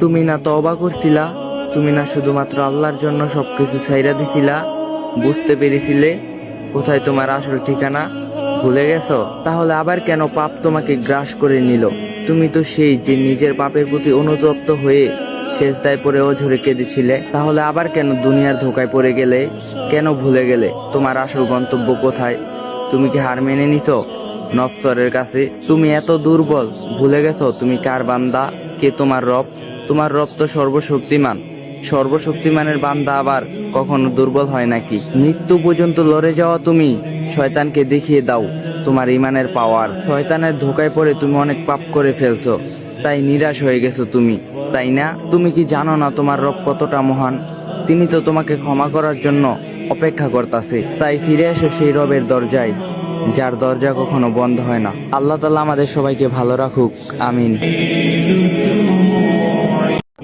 তুমি না তওবা করছিলা? তুমি না শুধুমাত্র আল্লাহর জন্য সবকিছু ছাইরা দিছিলা? বুঝতে পেরেছিলে কোথায় তোমার আসল ঠিকানা? ভুলে গেছো? তাহলে আবার কেন পাপ তোমাকে গ্রাস করে নিল? তুমি তো সেই যে নিজের পাপের প্রতি অনুতপ্ত হয়ে সেজদায় পড়ে অঝরে কেঁদেছিলে। তাহলে আবার কেন দুনিয়ার ধোকায় পড়ে গেলে? কেন ভুলে গেলে তোমার আসল গন্তব্য কোথায়? তুমি কি হার মেনে নিছো নফসরের কাছে? তুমি এত দুর্বল, ভুলে গেছো তুমি কার বান্দা, কে তোমার রব? তোমার রব তো সর্বশক্তিমান। সর্বশক্তিমানের বান্দা আবার কখনো দুর্বল হয় নাকি? মৃত্যু পর্যন্ত লড়ে যাওয়া তুমি শয়তানকে দেখিয়ে দাও তোমার ইমানের পাওয়ার। শয়তানের ধোকায় পড়ে তুমি অনেক পাপ করে ফেলছো, তাই নিরাশ হয়ে গেছো তুমি, তাই না? তুমি কি জানো না তোমার রব কতটা মহান? তিনি তো তোমাকে ক্ষমা করার জন্য অপেক্ষা করতেছে। তাই ফিরে এসো সেই রবের দরজায়, যার দরজা কখনো বন্ধ হয় না। আল্লাহ তাআলা আমাদের সবাইকে ভালো রাখুক, আমিন।